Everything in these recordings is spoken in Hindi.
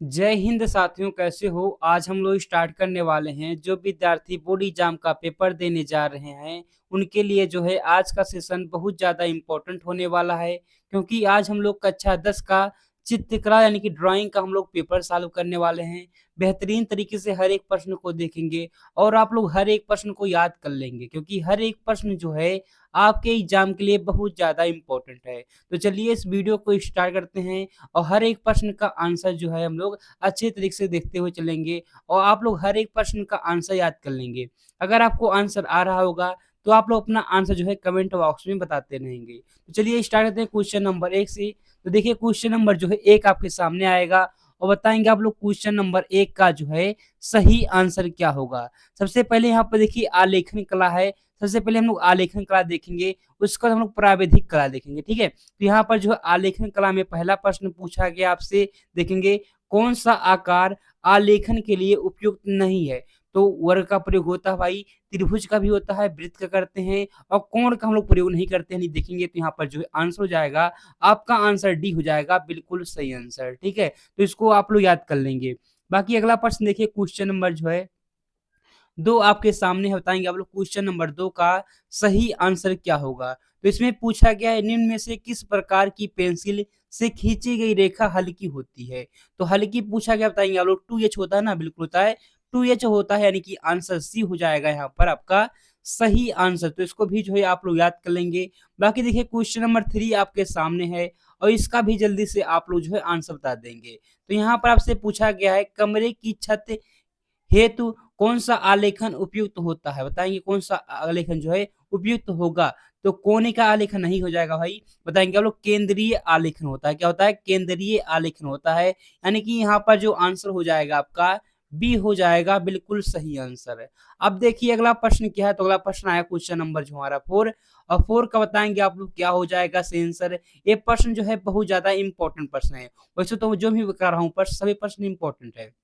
जय हिंद साथियों, कैसे हो। आज हम लोग स्टार्ट करने वाले हैं। जो विद्यार्थी बोर्ड एग्जाम का पेपर देने जा रहे हैं उनके लिए जो है आज का सेशन बहुत ज़्यादा इम्पोर्टेंट होने वाला है, क्योंकि आज हम लोग कक्षा 10 का चित्रकला यानी कि ड्राइंग का हम लोग पेपर सॉल्व करने वाले हैं। बेहतरीन तरीके से हर एक प्रश्न को देखेंगे और आप लोग हर एक प्रश्न को याद कर लेंगे, क्योंकि हर एक प्रश्न जो है आपके एग्जाम के लिए बहुत ज़्यादा इम्पोर्टेंट है। तो चलिए इस वीडियो को स्टार्ट करते हैं और हर एक प्रश्न का आंसर जो है हम लोग अच्छे तरीके से देखते हुए चलेंगे और आप लोग हर एक प्रश्न का आंसर याद कर लेंगे। अगर आपको आंसर आ रहा होगा तो आप लोग अपना आंसर जो है कमेंट बॉक्स में बताते रहेंगे। तो चलिए स्टार्ट करते हैं क्वेश्चन नंबर 1 से। तो देखिए क्वेश्चन नंबर जो है 1 आपके सामने आएगा और बताएंगे आप लोग क्वेश्चन नंबर 1 का जो है सही आंसर क्या होगा। सबसे पहले यहाँ पर देखिए आलेखन कला है। सबसे पहले हम लोग आलेखन कला देखेंगे, उसके बाद हम लोग प्राविधिक कला देखेंगे। ठीक है, तो यहाँ पर जो है आलेखन कला में पहला प्रश्न पूछा गया आपसे। देखेंगे कौन सा आकार आलेखन के लिए उपयुक्त नहीं है। तो वर्ग का प्रयोग होता है भाई, त्रिभुज का भी होता है, वृत्त का करते हैं और कोण का हम लोग प्रयोग नहीं करते हैं। नहीं देखेंगे तो यहाँ पर जो है आंसर हो जाएगा, आपका आंसर डी हो जाएगा, बिल्कुल सही आंसर। ठीक है, तो इसको आप लोग याद कर लेंगे। बाकी अगला प्रश्न देखिए, क्वेश्चन नंबर जो है 2 आपके सामने है। बताएंगे आप लोग क्वेश्चन नंबर 2 का सही आंसर क्या होगा। तो इसमें पूछा गया है निम्न में से किस प्रकार की पेंसिल से खींची गई रेखा हल्की होती है। तो हल्की पूछा गया, बताएंगे आप लोग 2H होता है ना, बिल्कुल होता है, 2H होता है, यानी कि आंसर सी हो जाएगा यहाँ पर आपका सही आंसर। तो इसको भी जो है आप लोग याद कर लेंगे। बाकी देखिए क्वेश्चन नंबर 3 आपके सामने है और इसका भी जल्दी से आप लोग जो है आंसर बता देंगे। तो यहाँ पर आपसे पूछा गया है कमरे की छत हेतु कौन सा आलेखन उपयुक्त होता है। बताएंगे कौन सा आलेखन जो है उपयुक्त होगा। तो कोने का आलेखन नहीं हो जाएगा भाई, बताएंगे आप लोग केंद्रीय आलेखन होता है। क्या होता है? केंद्रीय आलेखन होता है, यानी कि यहाँ पर जो आंसर हो जाएगा आपका बी हो जाएगा, बिल्कुल सही आंसर है। अब देखिए अगला प्रश्न क्या है। तो अगला प्रश्न आया क्वेश्चन नंबर जो हमारा 4 और 4 का बताएंगे आप लोग क्या हो जाएगा सही आंसर। ये प्रश्न जो है बहुत ज्यादा इंपॉर्टेंट प्रश्न है। वैसे तो जो भी बता रहा हूँ पर सभी प्रश्न इंपॉर्टेंट है।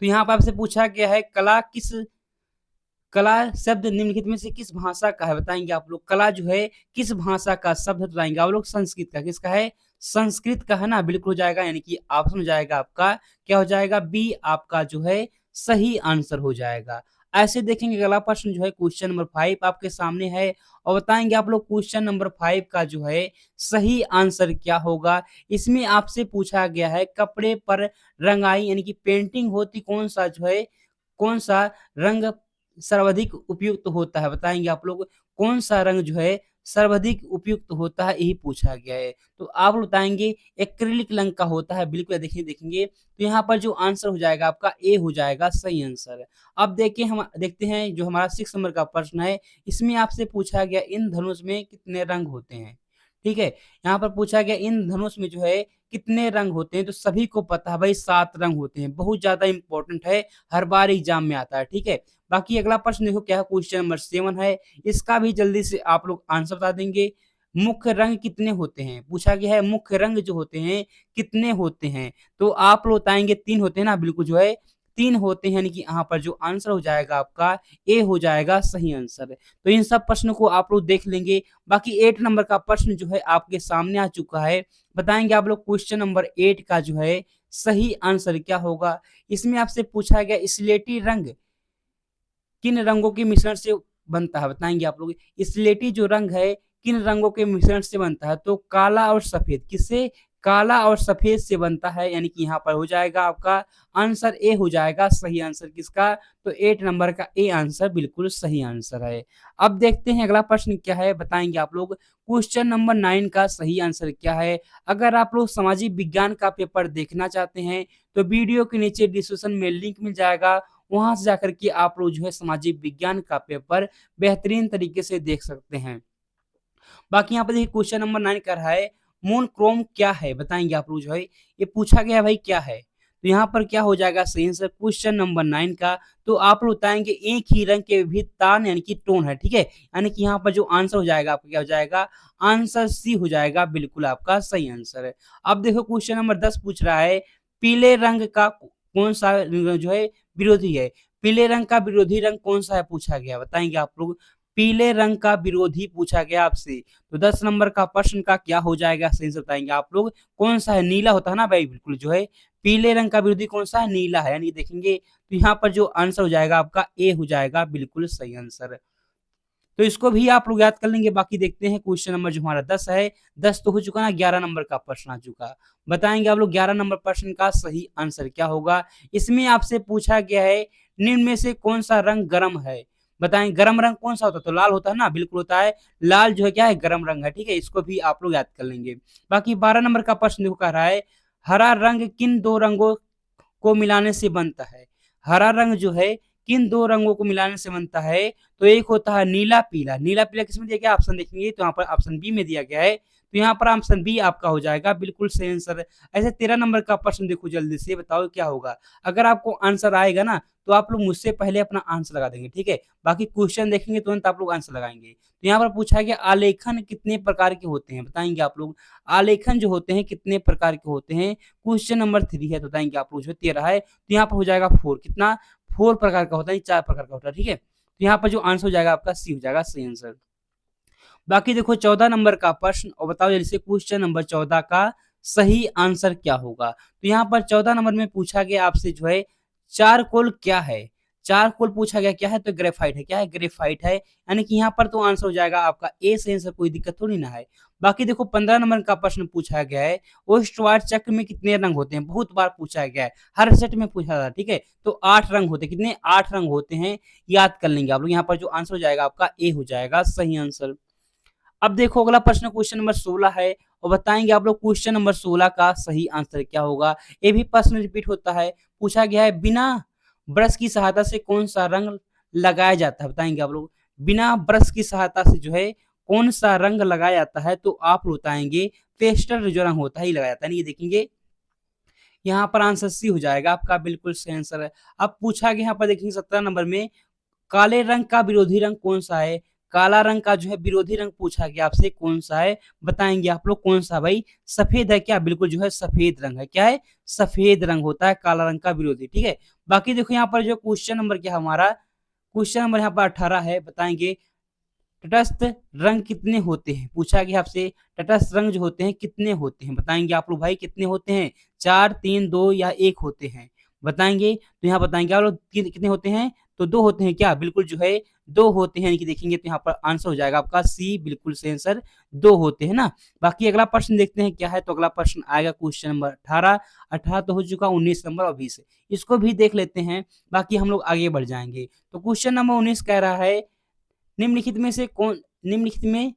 तो यहाँ पर आपसे पूछा गया है कला शब्द निम्नलिखित में से किस भाषा का है। बताएंगे आप लोग कला जो है किस भाषा का शब्द है। बताएंगे आप लोग संस्कृत का। किसका है? संस्कृत का है ना, बिल्कुल हो जाएगा, यानी कि ऑप्शन हो जाएगा आपका क्या हो जाएगा, बी आपका जो है सही आंसर हो जाएगा। ऐसे देखेंगे अगला प्रश्न जो है क्वेश्चन नंबर 5 आपके सामने है और बताएंगे आप लोग क्वेश्चन नंबर 5 का जो है सही आंसर क्या होगा। इसमें आपसे पूछा गया है कपड़े पर रंगाई यानी कि पेंटिंग होती कौन सा जो है, कौन सा रंग सर्वाधिक उपयुक्त होता है। बताएंगे आप लोग कौन सा रंग जो है सर्वाधिक उपयुक्त होता है, यही पूछा गया है। तो आप बताएंगे एक्रिलिक रंग का होता है, बिल्कुल देखिए देखेंगे। तो यहाँ पर जो आंसर हो जाएगा आपका ए हो जाएगा सही आंसर। अब देखिए हम देखते हैं जो हमारा 6 नंबर का प्रश्न है। इसमें आपसे पूछा गया इन धनुष में कितने रंग होते हैं। ठीक है, यहाँ पर पूछा गया इन धनुष में जो है कितने रंग होते हैं। तो सभी को पता है भाई 7 रंग होते हैं, बहुत ज्यादा इंपॉर्टेंट है, हर बार एग्जाम में आता है। ठीक है, बाकी अगला प्रश्न देखो क्या है, क्वेश्चन नंबर 7 है। इसका भी जल्दी से आप लोग आंसर बता देंगे। मुख्य रंग कितने होते हैं, पूछा गया है मुख्य रंग जो होते हैं कितने होते हैं। तो आप लोग बताएंगे 3 होते हैं ना, बिल्कुल जो है 3 होते हैं, यानी कि यहाँ पर जो आंसर हो जाएगा आपका ए हो जाएगा सही आंसर। तो इन सब प्रश्नों को आप लोग देख लेंगे। बाकी 8 नंबर का प्रश्न जो है आपके सामने आ चुका है। बताएंगे आप लोग क्वेश्चन नंबर 8 का जो है सही आंसर क्या होगा। इसमें आपसे पूछा गया स्लेटी रंग किन रंगों के मिश्रण से बनता है। बताएंगे आप लोग स्लेटी जो रंग है किन रंगों के मिश्रण से बनता है। तो काला और सफेद, किससे? काला और सफेद से बनता है, यानी कि यहाँ पर हो जाएगा आपका आंसर ए हो जाएगा सही आंसर। किसका? तो 8 नंबर का ए आंसर बिल्कुल सही आंसर है। अब देखते हैं अगला प्रश्न क्या है। बताएंगे आप लोग क्वेश्चन नंबर 9 का सही आंसर क्या है। अगर आप लोग सामाजिक विज्ञान का पेपर देखना चाहते हैं तो वीडियो के नीचे डिस्क्रिप्शन में लिंक मिल जाएगा, वहां से जाकर के आप लोग जो है सामाजिक विज्ञान का पेपर बेहतरीन तरीके से देख सकते हैं। बाकी यहाँ पर देखिए क्वेश्चन नंबर 9 कर रहा है मोनोक्रोम क्या है। बताएंगे आप लोग जो है ये पूछा गया भाई क्या है। तो यहाँ पर क्या हो जाएगा सही आंसर क्वेश्चन नंबर 9 का। तो आप लोग बताएंगे एक ही रंग के विभिन्न तान यानी कि टोन है। ठीक है, यानी कि यहाँ पर जो आंसर हो जाएगा आपका क्या हो जाएगा, आंसर सी हो जाएगा, बिल्कुल आपका सही आंसर है। अब देखो क्वेश्चन नंबर 10 पूछ रहा है पीले रंग का कौन सा जो है विरोधी है। पीले रंग का विरोधी रंग कौन सा है पूछा गया। बताएंगे आप लोग पीले रंग का विरोधी पूछा गया आपसे, तो 10 नंबर का प्रश्न का क्या हो जाएगा, सही से बताएंगे आप लोग। कौन सा है, नीला होता है ना भाई, बिल्कुल जो है पीले रंग का विरोधी कौन सा है, नीला है, यानी देखेंगे तो यहाँ पर जो आंसर हो जाएगा आपका ए हो जाएगा, बिल्कुल सही आंसर। तो इसको भी आप लोग याद कर लेंगे। बाकी देखते हैं क्वेश्चन नंबर जो हमारा 10 है, 10 तो हो चुका ना, 11 नंबर का प्रश्न आ चुका। बताएंगे आप लोग 11 नंबर प्रश्न का सही आंसर क्या होगा। इसमें आपसे पूछा गया है निम्न में से कौन सा रंग गर्म है। बताएं गर्म रंग कौन सा होता है, तो लाल होता है ना, बिल्कुल होता है लाल, जो है क्या है, गर्म रंग है, ठीक है, इसको भी आप लोग याद कर लेंगे। बाकी 12 नंबर का प्रश्न देखो कह रहा है हरा रंग किन दो रंगों को मिलाने से बनता है। हरा रंग जो है किन दो रंगों को मिलाने से बनता है, तो एक होता है नीला पीला। नीला पीला किसमें दिया गया, ऑप्शन देखेंगे तो यहाँ पर ऑप्शन बी में दिया गया है, तो यहाँ पर ऑप्शन बी आपका हो जाएगा, बिल्कुल सही आंसर। ऐसे 13 नंबर का प्रश्न देखो, जल्दी से बताओ क्या होगा। अगर आपको आंसर आएगा ना, तो आप लोग मुझसे पहले अपना आंसर लगा देंगे, ठीक है। बाकी क्वेश्चन देखेंगे तुरंत आप लोग आंसर लगाएंगे। तो यहाँ पर पूछा गया आलेखन कितने प्रकार के होते हैं, बताएंगे आप लोग। आलेखन जो होते हैं कितने प्रकार के होते हैं, क्वेश्चन नंबर 3 है, तो बताएंगे आप लोग। जो 13 है तो यहाँ पर हो जाएगा 4, कितना 4 प्रकार का होता है, 4 प्रकार का होता है, ठीक है। तो यहाँ पर जो आंसर हो जाएगा आपका सी हो जाएगा, सही आंसर। बाकी देखो 14 नंबर का प्रश्न, और बताओ जैसे क्वेश्चन नंबर 14 का सही आंसर क्या होगा। तो यहाँ पर 14 नंबर में पूछा गया आपसे जो है चारकोल क्या है। चारकोल पूछा गया क्या है, तो ग्रेफाइट है, क्या है, ग्रेफाइट है, यानी कि यहाँ पर तो आंसर हो जाएगा आपका ए सही आंसर, कोई दिक्कत थोड़ी ना है। बाकी देखो 15 नंबर का प्रश्न पूछा गया है ओस्टवार चक्र में कितने रंग होते हैं, बहुत बार पूछा गया है, हर सेट में पूछा था, ठीक है। तो 8 रंग होते हैं, कितने, 8 रंग होते हैं, याद कर लेंगे आप लोग। यहाँ पर जो आंसर हो जाएगा आपका ए हो जाएगा, सही आंसर। अब देखो अगला प्रश्न क्वेश्चन नंबर 16 है, और बताएंगे आप लोग क्वेश्चन नंबर 16 का सही आंसर क्या होगा। ये भी प्रश्न रिपीट होता है, पूछा गया है बिना ब्रश की सहायता से कौन सा रंग लगाया जाता है, बताएंगे आप लोग। बिना ब्रश की सहायता से जो है कौन सा रंग लगाया जाता है, तो आप बताएंगे पेस्टल जो रंग होता है ये लगाया जाता है, ये देखेंगे यहाँ पर आंसर सी हो जाएगा आपका, बिल्कुल सही आंसर है। अब पूछा गया यहाँ पर देखेंगे 17 नंबर में काले रंग का विरोधी रंग कौन सा है। काला रंग का जो है विरोधी रंग पूछा गया आपसे कौन सा है, बताएंगे आप लोग कौन सा भाई, सफेद है क्या, बिल्कुल जो है सफेद रंग है, क्या है, सफेद रंग होता है काला रंग का विरोधी, ठीक है। बाकी देखो यहाँ पर जो क्वेश्चन नंबर क्या हमारा, क्वेश्चन नंबर यहाँ पर 18 है, बताएंगे तटस्थ रंग कितने होते हैं, पूछा गया आपसे तटस्थ रंग जो होते हैं कितने होते हैं, बताएंगे आप लोग भाई कितने होते हैं, 4, 3, 2 या 1 होते हैं, बताएंगे। तो यहाँ बताएंगे आप लोग कितने होते हैं, तो 2 होते हैं क्या, बिल्कुल जो है 2 होते हैं, यानी कि देखेंगे तो यहाँ पर आंसर हो जाएगा आपका सी, बिल्कुल सही आंसर, 2 होते हैं ना। बाकी अगला प्रश्न देखते हैं क्या है, तो अगला प्रश्न आएगा क्वेश्चन नंबर 18। 18 तो हो चुका, 19 नंबर और 20, इसको भी देख लेते हैं, बाकी हम लोग आगे बढ़ जाएंगे। तो क्वेश्चन नंबर 19 कह रहा है निम्नलिखित में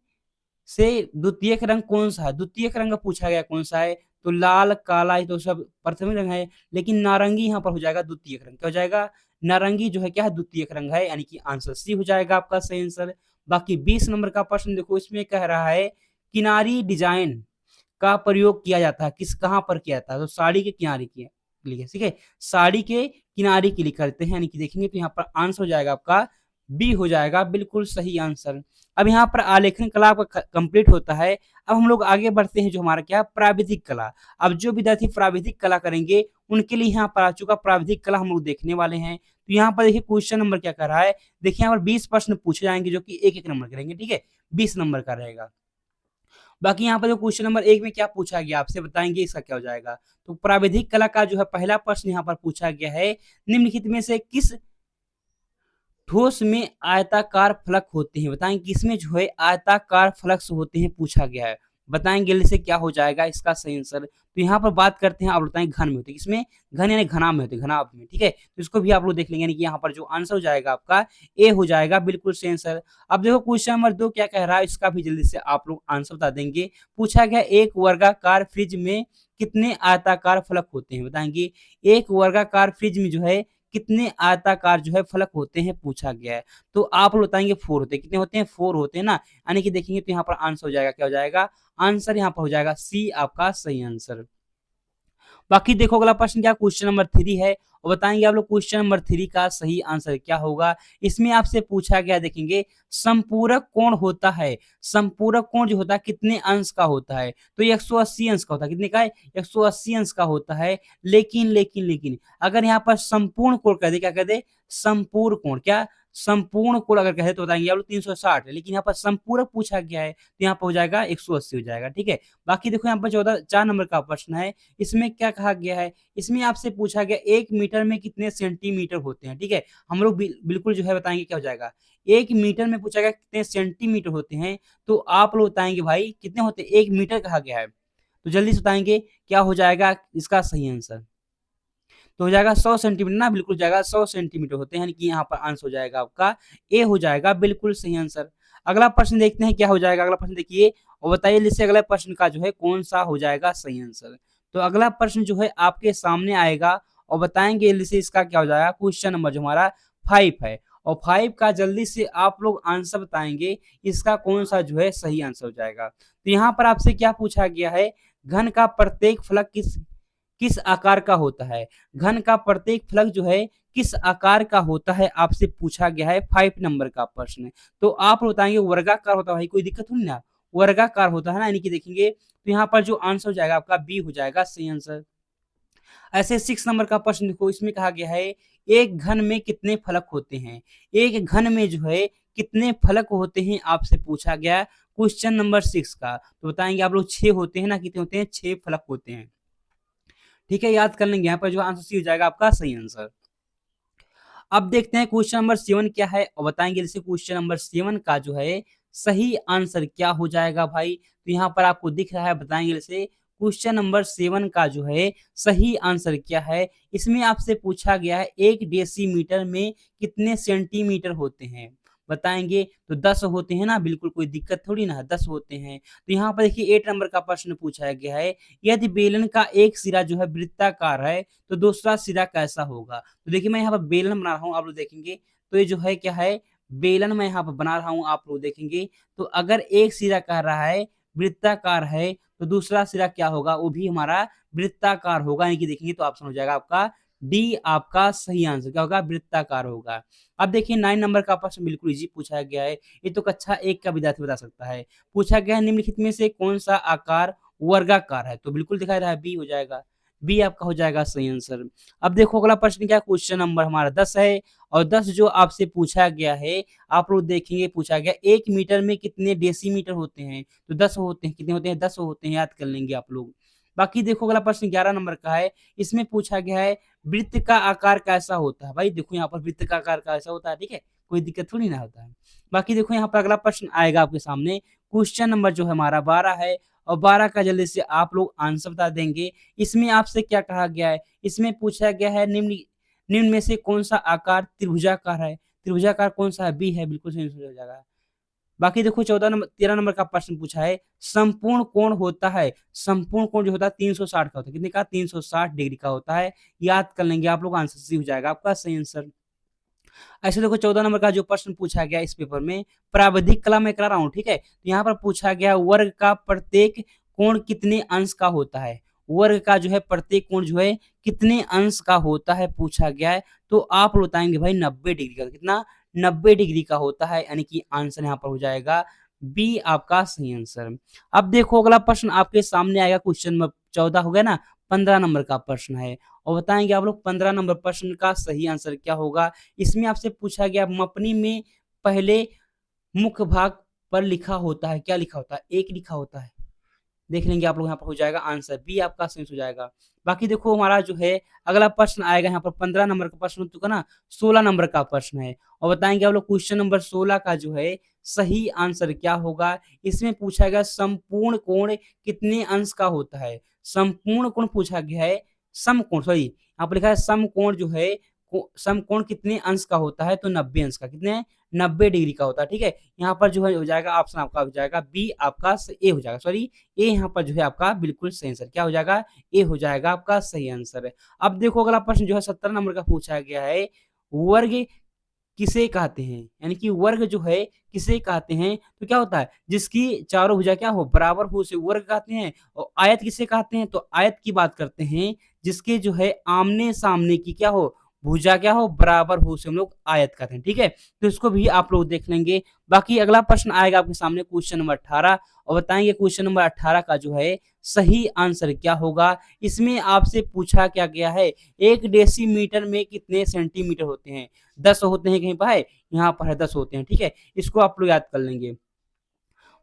से द्वितीयक रंग कौन सा है, द्वितीयक रंग पूछा गया कौन सा है, तो लाल काला ये तो सब प्रथम रंग है, लेकिन नारंगी यहाँ पर हो जाएगा द्वितीयक रंग, क्या हो जाएगा, नारंगी जो है क्या है, द्वितीयक रंग है, यानी कि आंसर सी हो जाएगा आपका सही आंसर। बाकी 20 नंबर का प्रश्न देखो, इसमें कह रहा है किनारी डिजाइन का प्रयोग किया जाता है, किस कहाँ पर किया जाता है, तो साड़ी के किनारे के लिए, ठीक है, साड़ी के किनारे के लिए करते हैं, यानी कि देखेंगे तो यहाँ पर आंसर हो जाएगा आपका बी हो जाएगा, बिल्कुल सही आंसर। अब यहाँ पर आलेखन कला आपका कंप्लीट होता है। अब हम लोग आगे बढ़ते हैं, जो हमारा क्या है, प्राविधिक कला। अब जो विद्यार्थी प्राविधिक कला करेंगे उनके लिए यहाँ पर आ चुका प्राविधिक कला, हम लोग देखने वाले हैं। तो यहाँ पर देखिए क्वेश्चन नंबर क्या कर रहा है, देखिए यहाँ पर 20 प्रश्न पूछे जाएंगे, जो कि एक एक नंबर करेंगे, ठीक है, 20 नंबर का रहेगा। बाकी यहाँ पर जो क्वेश्चन नंबर 1 में क्या पूछा गया आपसे, बताएंगे इसका क्या हो जाएगा। तो प्राविधिक कला का जो है पहला प्रश्न यहाँ पर पूछा गया है निम्नलिखित में से किस ठोस में आयताकार फलक होते हैं, बताएं किसमें जो है आयताकार फलक होते हैं, पूछा गया है, बताएंगे जल्दी से क्या हो जाएगा इसका सही आंसर। तो यहाँ पर बात करते हैं, आप बताएं घन में होते हैं, किसमें, घन यानी घना में होते हैं, घनाभ में, ठीक है। तो इसको भी आप लोग देख लेंगे, यानी कि यहाँ पर जो आंसर हो जाएगा आपका ए हो जाएगा, बिल्कुल सही आंसर। अब देखो क्वेश्चन नंबर 2 क्या कह रहा है, इसका भी जल्दी से आप लोग आंसर बता देंगे। पूछा गया एक वर्गाकार फ्रिज में कितने आयताकार फलक होते हैं, बताएंगे एक वर्गाकार फ्रिज में जो है कितने आयताकार जो है फलक होते हैं, पूछा गया है। तो आप लोग बताएंगे 4 होते हैं, कितने होते हैं, 4 होते हैं ना, यानी कि देखेंगे तो यहाँ पर आंसर हो जाएगा, क्या हो जाएगा, आंसर यहाँ पर हो जाएगा सी आपका सही आंसर। बाकी देखो अगला प्रश्न क्या, क्वेश्चन नंबर 3 है, और बताएंगे आप लोग क्वेश्चन नंबर 3 का सही आंसर क्या होगा। इसमें आपसे पूछा गया, देखेंगे संपूरक कोण होता है, संपूरक कोण जो होता है कितने अंश का होता है, तो 180 अंश का होता है, कितने का है, 180 अंश का होता है। लेकिन लेकिन लेकिन अगर यहाँ पर संपूर्ण कोण कर दे, क्या कर दे, संपूर्ण कोण, क्या संपूर्ण कोण अगर कहे तो बताएंगे आप लोग 360 है, लेकिन यहाँ पर संपूरक पूछा गया है तो यहाँ पर हो जाएगा 180 हो जाएगा। ठीक है, बाकी देखो यहाँ पर 4 नंबर का प्रश्न है। इसमें क्या कहा गया है, इसमें आपसे पूछा गया 1 मीटर में कितने सेंटीमीटर होते हैं। ठीक है, हम लोग बिल्कुल जो है बताएंगे क्या हो जाएगा। 1 मीटर में पूछा गया कितने सेंटीमीटर होते हैं, तो आप लोग बताएंगे भाई कितने होते हैं, 1 मीटर कहा गया है, तो जल्दी से बताएंगे क्या हो जाएगा इसका सही आंसर। तो हो जाएगा 100 सेंटीमीटर ना, बिल्कुल जाएगा 100 सेंटीमीटर होते हैं, यानी कि यहाँ पर आंसर हो जाएगा आपका ए हो जाएगा बिल्कुल सही आंसर। अगला प्रश्न देखते हैं क्या हो जाएगा। अगला प्रश्न देखिए और बताइए जिससे अगला प्रश्न का जो है कौन सा हो जाएगा सही आंसर। तो अगला प्रश्न जो है आपके सामने आएगा और बताएंगे जल्दी से इसका क्या हो जाएगा। क्वेश्चन नंबर जो हमारा 5 है और 5 का जल्दी से आप लोग आंसर बताएंगे इसका कौन सा जो है सही आंसर हो जाएगा। तो यहाँ पर आपसे क्या पूछा गया है, घन का प्रत्येक फलक किस किस आकार का होता है। घन का प्रत्येक फलक जो है किस आकार का होता है आपसे पूछा गया है 5 नंबर का प्रश्न। तो आप बताएंगे वर्गाकार होता है भाई, कोई दिक्कत नहीं ना, वर्गाकार होता है ना, यानी कि देखेंगे तो यहाँ पर जो आंसर हो जाएगा आपका बी हो जाएगा सही आंसर। ऐसे 6 नंबर का प्रश्न देखो, इसमें कहा गया है एक घन में कितने फलक होते हैं। एक घन में जो है कितने फलक होते हैं आपसे पूछा गया क्वेश्चन नंबर 6 का। तो बताएंगे आप लोग 6 होते हैं ना, कितने होते हैं, 6 फलक होते हैं। ठीक है, याद कर लेंगे, यहाँ पर जो आंसर सी हो जाएगा आपका सही आंसर। अब देखते हैं क्वेश्चन नंबर 7 क्या है और बताएंगे जैसे क्वेश्चन नंबर 7 का जो है सही आंसर क्या हो जाएगा भाई। तो यहाँ पर आपको दिख रहा है, बताएंगे जैसे क्वेश्चन नंबर 7 का जो है सही आंसर क्या है। इसमें आपसे पूछा गया है 1 डेसीमीटर में कितने सेंटीमीटर होते हैं। बताएंगे तो 10 होते हैं ना, बिल्कुल कोई दिक्कत थोड़ी ना, 10 होते हैं। तो यहाँ पर देखिए 8 नंबर का प्रश्न पूछा गया है, यदि बेलन का एक सिरा जो है वृत्ताकार है तो दूसरा सिरा कैसा होगा। तो देखिए मैं यहाँ पर बेलन बना रहा हूँ, आप लोग देखेंगे तो ये जो है क्या है, बेलन मैं यहाँ पर बना रहा हूँ, आप लोग देखेंगे तो अगर एक सिरा कह रहा है वृत्ताकार है तो दूसरा सिरा क्या होगा, वो भी हमारा वृत्ताकार होगा, यानी कि देखेंगे तो ऑप्शन हो जाएगा आपका डी आपका सही आंसर क्या होगा, वृत्ताकार होगा। अब देखिए 9 नंबर का प्रश्न बिल्कुल इजी पूछा गया है, ये तो कक्षा 1 का विद्यार्थी बता सकता है। पूछा गया है निम्नलिखित में से कौन सा आकार वर्गाकार है, तो बिल्कुल दिखाई रहा है बी हो जाएगा, बी आपका हो जाएगा सही आंसर। अब देखो अगला प्रश्न क्या, क्वेश्चन नंबर हमारा 10 है और 10 जो आपसे पूछा गया है, आप लोग देखेंगे पूछा गया 1 मीटर में कितने डेसीमीटर होते हैं। तो 10 होते हैं, कितने होते हैं, 10 होते हैं, याद कर लेंगे आप लोग। बाकी देखो अगला प्रश्न 11 नंबर का है, इसमें पूछा गया है वृत्त का आकार कैसा होता है। भाई देखो यहाँ पर वृत्त का आकार कैसा होता है, ठीक है, कोई दिक्कत थोड़ी ना होता है। बाकी देखो यहाँ पर अगला प्रश्न आएगा आपके सामने, क्वेश्चन नंबर जो है हमारा 12 है और 12 का जल्दी से आप लोग आंसर बता देंगे। इसमें आपसे क्या कहा गया है, इसमें पूछा गया है निम्न निम्न में से कौन सा आकार त्रिभुजाकार है। त्रिभुजाकार कौन सा है, बी है, बिल्कुल सही हो जाएगा। बाकी देखो 13 नंबर का प्रश्न पूछा है संपूर्ण कोण होता है, संपूर्ण कोण जो होता है 360 का होता है, कितने का, 360 डिग्री का होता है। याद कर लेंगे आप लोग, आंसर सी हो जाएगा आपका सही आंसर। ऐसे देखो 14 नंबर का जो प्रश्न पूछा गया इस पेपर में, प्राविधिक कला में करा रहा हूँ, ठीक है, तो यहाँ पर पूछा गया वर्ग का प्रत्येक कोण कितने अंश का होता है। वर्ग का जो है प्रत्येक कोण जो है कितने अंश का होता है पूछा गया है। तो आप बताएंगे भाई 90 डिग्री का, कितना, 90 डिग्री का होता है, यानी कि आंसर यहाँ पर हो जाएगा बी आपका सही आंसर। अब देखो अगला प्रश्न आपके सामने आएगा, क्वेश्चन नंबर 14 हो गया ना, 15 नंबर का प्रश्न है और बताएंगे आप लोग 15 नंबर प्रश्न का सही आंसर क्या होगा। इसमें आपसे पूछा गया मपनी में पहले मुख्य भाग पर लिखा होता है, क्या लिखा होता है, एक लिखा होता है। देख लेंगे आप लोग, यहाँ पर हो जाएगा आंसर बी आपका सही हो जाएगा। बाकी देखो हमारा जो है अगला प्रश्न आएगा यहाँ पर 15 नंबर का प्रश्न तो ना 16 नंबर का प्रश्न है और बताएंगे आप लोग क्वेश्चन नंबर 16 का जो है सही आंसर क्या होगा। इसमें पूछा गया संपूर्ण कोण कितने अंश का होता है। संपूर्ण कोण पूछा गया है, समकोण सॉरी यहाँ पर लिखा है समकोण जो है समकोण कितने अंश का होता है, तो 90 अंश का, कितने, 90 डिग्री का होता है। ठीक है, यहाँ पर जो है हो जाएगा ऑप्शन आपका हो जाएगा बी आपका ए हो जाएगा, सॉरी ए यहाँ पर जो है आपका बिल्कुल सही आंसर क्या हो जाएगा, ए हो जाएगा आपका सही आंसर है। अब देखो अगला प्रश्न जो है 17 नंबर का पूछा गया है, वर्ग किसे कहते हैं, यानी कि वर्ग जो है किसे कहते हैं। तो क्या होता है, जिसकी चारों भुजा क्या हो, बराबर हो, उसे वर्ग कहते हैं। और आयत किसे कहते हैं, तो आयत की बात करते हैं जिसके जो है आमने सामने की क्या हो, भुजा क्या हो, बराबर हो उसे हम लोग आयत कहते हैं, ठीक है। तो इसको भी आप लोग देख लेंगे। बाकी अगला प्रश्न आएगा आपके सामने क्वेश्चन नंबर 18 और बताएंगे क्वेश्चन नंबर 18 का जो है सही आंसर क्या होगा। इसमें आपसे पूछा क्या गया है, 1 डेसीमीटर में कितने सेंटीमीटर होते हैं? 10 होते हैं कहीं पर है, यहाँ पर है 10 होते हैं, ठीक है। इसको आप लोग याद कर लेंगे।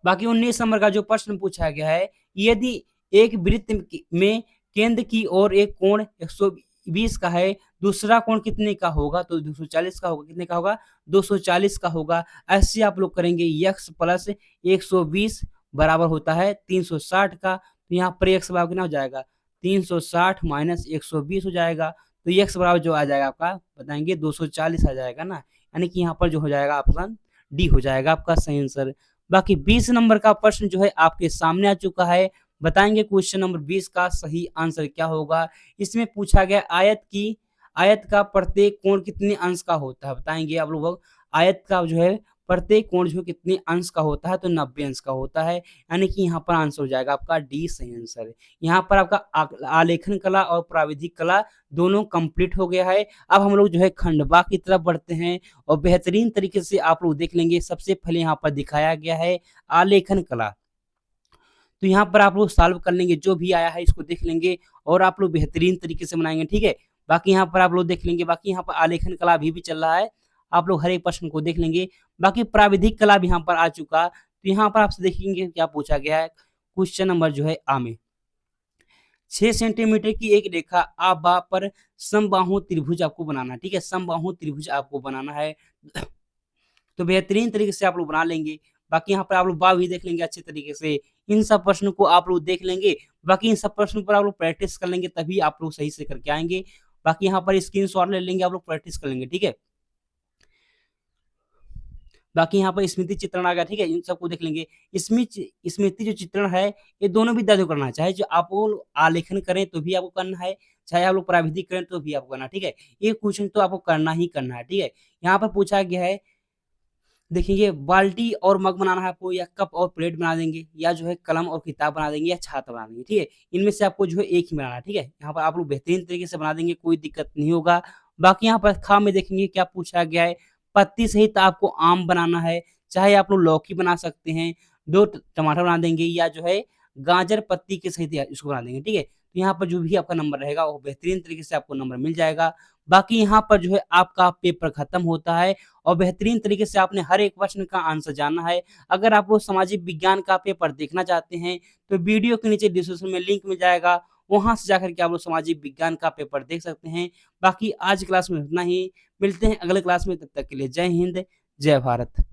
बाकी 19 नंबर का जो प्रश्न पूछा गया है, यदि एक वृत्त में केंद्र की ओर एक कोण 120 का है, दूसरा कोण कितने का होगा? तो 240 का होगा। कितने का होगा? 240 का होगा। ऐसे आप लोग करेंगे, x प्लस 120 बराबर होता है 360 का। तो यहाँ पर x बराबर कितना हो जाएगा? 360 माइनस 120 हो जाएगा। तो x बराबर जो आ जाएगा आपका, बताएंगे 240 आ जाएगा ना। यानी कि यहाँ पर जो हो जाएगा ऑप्शन डी हो जाएगा आपका सही आंसर। बाकी 20 नंबर का प्रश्न जो है आपके सामने आ चुका है। बताएंगे क्वेश्चन नंबर 20 का सही आंसर क्या होगा। इसमें पूछा गया आयत का प्रत्येक कोण कितने अंश का होता है? बताएंगे आप लोग। आयत का जो है प्रत्येक कोण जो कितने अंश का होता है? तो 90 अंश का होता है। यानी कि यहाँ पर आंसर हो जाएगा आपका डी सही आंसर। यहाँ पर आपका आलेखन कला और प्राविधिक कला दोनों कंप्लीट हो गया है। अब हम लोग जो है खंडवा की तरफ बढ़ते हैं और बेहतरीन तरीके से आप लोग देख लेंगे। सबसे पहले यहाँ पर दिखाया गया है आलेखन कला। तो यहाँ पर आप लोग सॉल्व कर लेंगे, जो भी आया है इसको देख लेंगे और आप लोग बेहतरीन तरीके से बनाएंगे, ठीक है। बाकी यहाँ पर आप लोग देख लेंगे। बाकी यहाँ पर आलेखन कला अभी भी चल रहा है, आप लोग हर एक प्रश्न को देख लेंगे। बाकी प्राविधिक कला भी यहाँ पर आ चुका। तो यहाँ पर आपसे देखेंगे क्या पूछा गया है। क्वेश्चन नंबर जो है आ में 6 सेंटीमीटर की एक रेखा आ बा पर समबाहु त्रिभुज आपको बनाना है, ठीक है। समबाहु त्रिभुज आपको बनाना है। तो बेहतरीन तरीके से आप लोग बना लेंगे। बाकी यहाँ पर आप लोग बा भी देख लेंगे अच्छे तरीके से। इन सब प्रश्नों को आप लोग देख लेंगे। बाकी इन सब प्रश्नों पर आप लोग प्रैक्टिस कर लेंगे, तभी आप लोग सही से करके आएंगे। बाकी यहाँ पर स्क्रीनशॉट ले लेंगे, आप लोग प्रैक्टिस कर लेंगे, ठीक है। बाकी यहाँ पर स्मृति चित्रण आ गया, ठीक है। इन सबको देख लेंगे। स्मृति जो चित्रण है, ये दोनों भी दर्ज करना है। चाहे जो आप लोग आलेखन करें तो भी आपको करना है, चाहे आप लोग प्राविधिक करें तो भी आपको करना है, ठीक है। ये क्वेश्चन तो आपको करना ही करना है, ठीक है। यहाँ पर पूछा गया है, देखिए बाल्टी और मग बनाना है आपको, या कप और प्लेट बना देंगे, या जो है कलम और किताब बना देंगे, या छाता बना देंगे, ठीक है। इनमें से आपको जो है एक ही बनाना है, ठीक है। यहाँ पर आप लोग बेहतरीन तरीके से बना देंगे, कोई दिक्कत नहीं होगा। बाकी यहाँ पर खा में देखेंगे क्या पूछा गया है। पत्ती सहित आपको आम बनाना है, चाहे आप लोग लौकी बना सकते हैं, 2 टमाटर बना देंगे, या जो है गाजर पत्ती के सहित इसको बना देंगे, ठीक है। तो यहाँ पर जो भी आपका नंबर रहेगा वो बेहतरीन तरीके से आपको नंबर मिल जाएगा। बाकी यहाँ पर जो है आपका पेपर खत्म होता है और बेहतरीन तरीके से आपने हर एक प्रश्न का आंसर जानना है। अगर आप लोग सामाजिक विज्ञान का पेपर देखना चाहते हैं तो वीडियो के नीचे डिस्क्रिप्शन में लिंक मिल जाएगा, वहां से जाकर के आप लोग सामाजिक विज्ञान का पेपर देख सकते हैं। बाकी आज क्लास में इतना ही, मिलते हैं अगले क्लास में, तब तक के लिए जय हिंद, जय भारत।